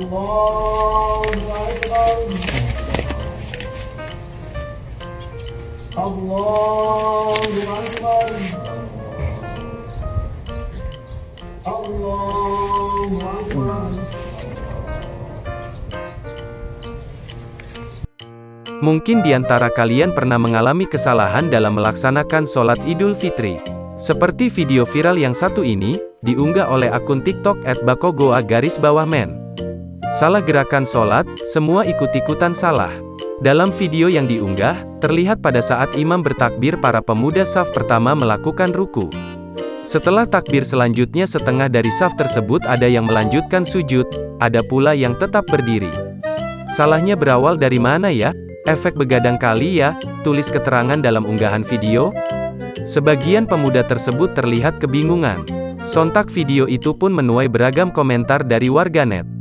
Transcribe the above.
Allahu Akbar. Allahu Akbar. Allahu Akbar. Mungkin di antara kalian pernah mengalami kesalahan dalam melaksanakan sholat Idul Fitri. Seperti video viral yang satu ini, diunggah oleh akun TikTok @bakogoa_men. Salah gerakan sholat, semua ikut-ikutan salah. Dalam video yang diunggah, terlihat pada saat imam bertakbir para pemuda saf pertama melakukan ruku. Setelah takbir selanjutnya setengah dari saf tersebut ada yang melanjutkan sujud, ada pula yang tetap berdiri. Salahnya berawal dari mana ya? Efek begadang kali ya, tulis keterangan dalam unggahan video. Sebagian pemuda tersebut terlihat kebingungan. Sontak video itu pun menuai beragam komentar dari warganet.